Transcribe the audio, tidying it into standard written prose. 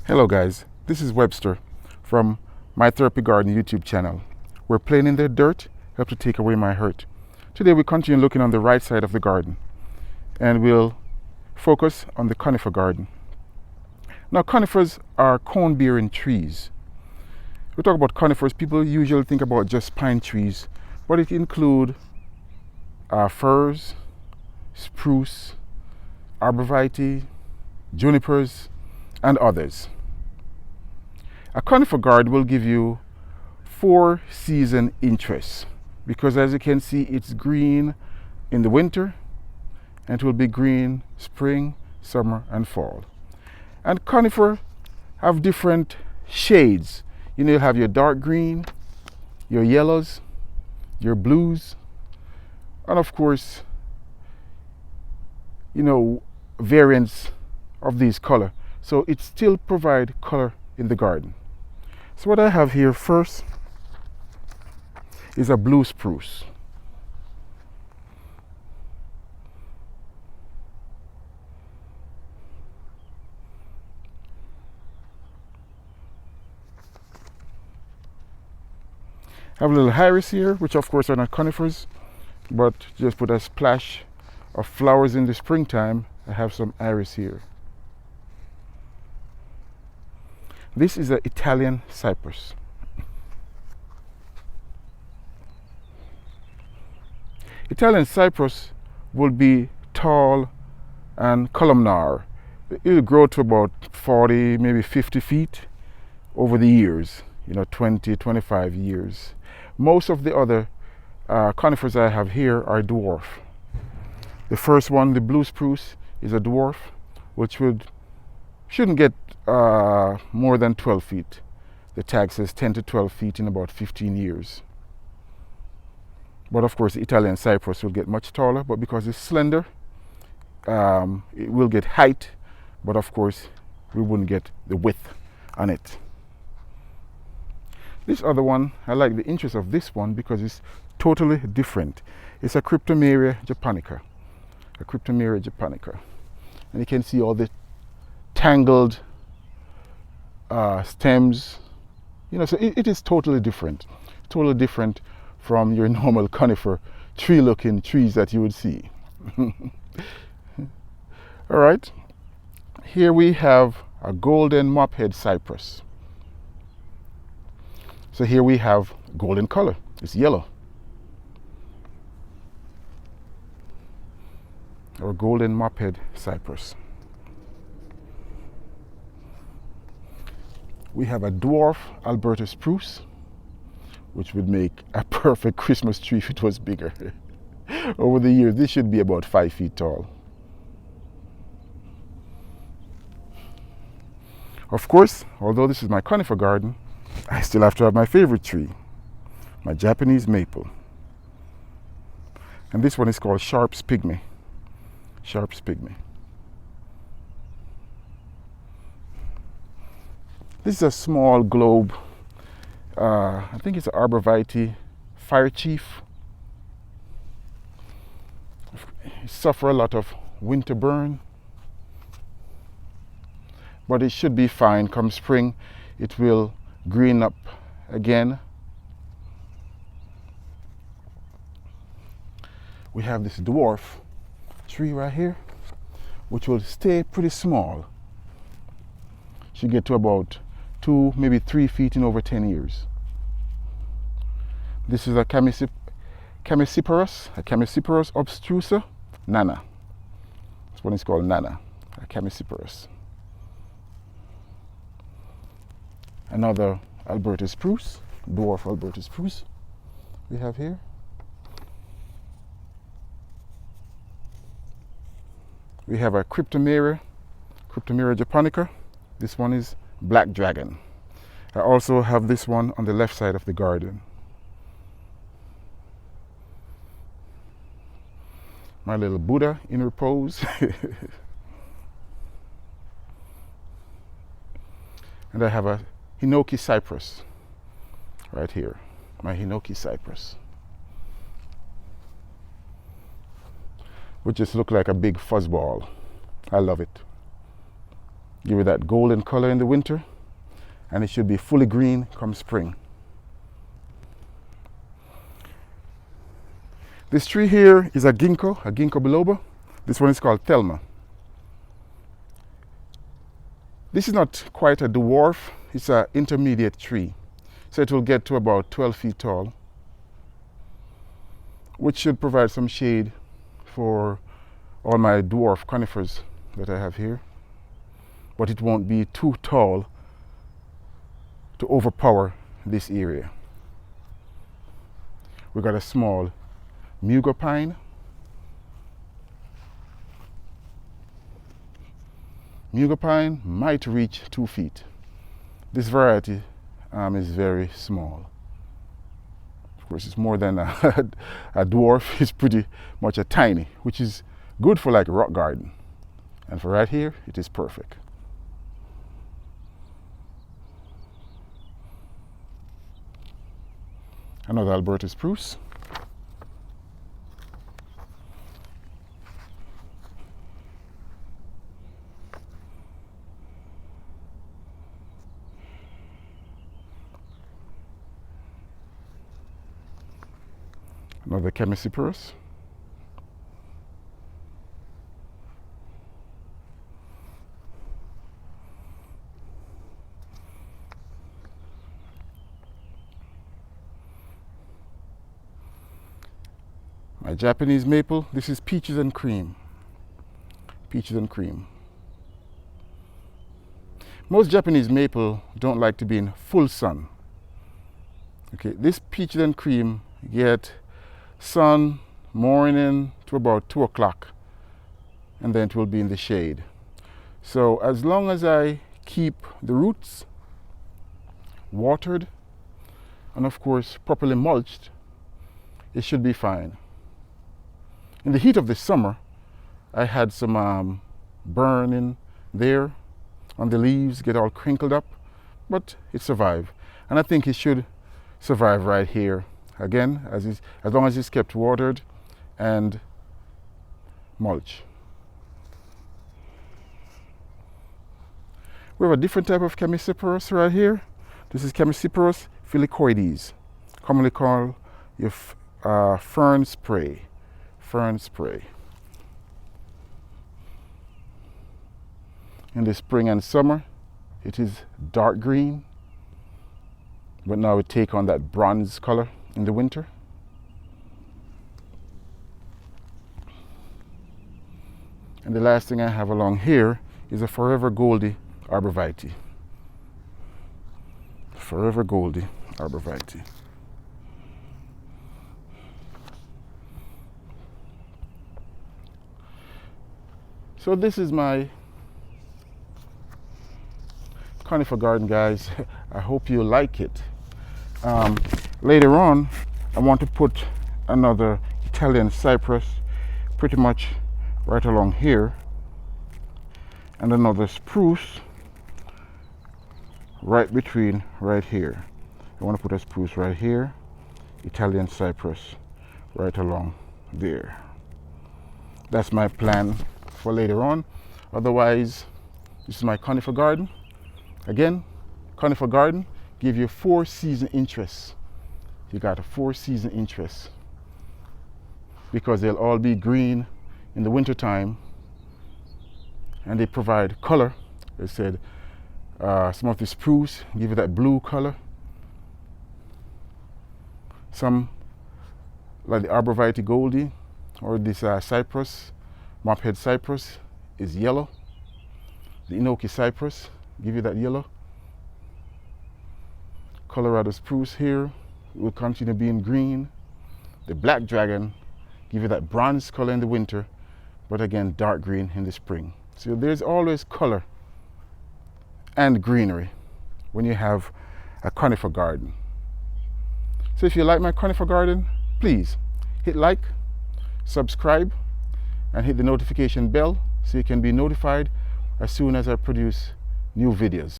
Hello guys, this is Webster from My Therapy Garden YouTube channel, where playing in the dirt helps to take away my hurt. Today we continue looking on the right side of the garden and we'll focus on the conifer garden. Now conifers are cone-bearing trees. We talk about conifers, people usually think about just pine trees, but it includes firs, spruce, arborvitae, junipers, and others. A conifer garden will give you 4 season interest because, as you can see, it's green in the winter and it will be green spring, summer, and fall. And conifer have different shades. You'll have your dark green, your yellows, your blues, and of course, variants of these color. So it still provide color in the garden. So what I have here first is a blue spruce. I have a little iris here, which of course are not conifers, but just put a splash of flowers in the springtime. I have some iris here. This is an Italian cypress. Italian cypress will be tall and columnar. It'll grow to about 40, maybe 50 feet over the years, 20, 25 years. Most of the other conifers I have here are dwarf. The first one, the blue spruce, is a dwarf, which shouldn't get more than 12 feet. The tag says 10 to 12 feet in about 15 years. But of course, the Italian cypress will get much taller, but because it's slender, it will get height, but of course, we wouldn't get the width on it. This other one, I like the interest of this one because it's totally different. It's a Cryptomeria japonica. A Cryptomeria japonica. And you can see all the tangled stems, so it is totally different from your normal conifer tree-looking trees that you would see. All right, here we have a golden mophead cypress. So here we have golden color, it's yellow. Or golden mophead cypress. We have a dwarf Alberta spruce, which would make a perfect Christmas tree if it was bigger. Over the years, this should be about 5 feet tall. Of course, although this is my conifer garden, I still have to have my favorite tree, my Japanese maple. And this one is called Sharp's Pygmy. Sharp's Pygmy. This is a small globe. I think it's an arborvitae fire chief. It suffers a lot of winter burn, but it should be fine. Come spring, it will green up again. We have this dwarf tree right here, which will stay pretty small. Should get to about 2, maybe 3 feet in over 10 years. This is a Chamaecyparis obstrusa, Nana. This one is called Nana, a Chamaecyparis. Another Alberta spruce, dwarf Alberta spruce we have here. We have a Cryptomeria japonica. This one is Black Dragon. I also have this one on the left side of the garden. My little Buddha in repose. And I have a Hinoki cypress right here. My Hinoki cypress, which just look like a big fuzzball. I love it. give it that golden color in the winter, and it should be fully green come spring. This tree here is a Ginkgo biloba. This one is called Thelma. This is not quite a dwarf, it's an intermediate tree. So it will get to about 12 feet tall, which should provide some shade for all my dwarf conifers that I have here. But it won't be too tall to overpower this area. We got a small Mugo pine. Mugo pine might reach 2 feet. This variety is very small. Of course, it's more than a dwarf. It's pretty much a tiny, which is good for like a rock garden. And for right here, it is perfect. Another Alberta spruce. Another Cypress. My Japanese maple, this is peaches and cream. Peaches and cream. Most Japanese maple don't like to be in full sun. Okay, this peaches and cream get sun morning to about 2 o'clock, and then it will be in the shade. So as long as I keep the roots watered and of course properly mulched, it should be fine. In the heat of the summer, I had some burning there on the leaves, get all crinkled up, but it survived. And I think it should survive right here. Again, as long as it's kept watered and mulch. We have a different type of Cypress right here. This is Cypress phyllocoides, commonly called your fern spray. Fern spray. In the spring and summer, it is dark green, but now it takes on that bronze color in the winter. And the last thing I have along here is a Forever Goldie arborvitae. Forever Goldie arborvitae. So this is my Conifer garden, guys. I hope you like it. Later on, I want to put another Italian cypress pretty much right along here, and another spruce right between right here. I want to put a spruce right here, Italian cypress right along there. That's my plan for later on. Otherwise, this is my conifer garden. Again, Conifer Garden give you 4 season interests. You got a 4 season interest because they'll all be green in the winter time, and they provide color. They said some of the spruce give you that blue color. Some, like the arborvitae goldie or this cypress, mophead cypress, is yellow. The enoki cypress give you that yellow. Colorado spruce here will continue being green. The black dragon give you that bronze color in the winter, but again dark green in the spring. So there's always color and greenery when you have a conifer garden. So if you like my conifer garden, please hit like, subscribe, and hit the notification bell so you can be notified as soon as I produce new videos.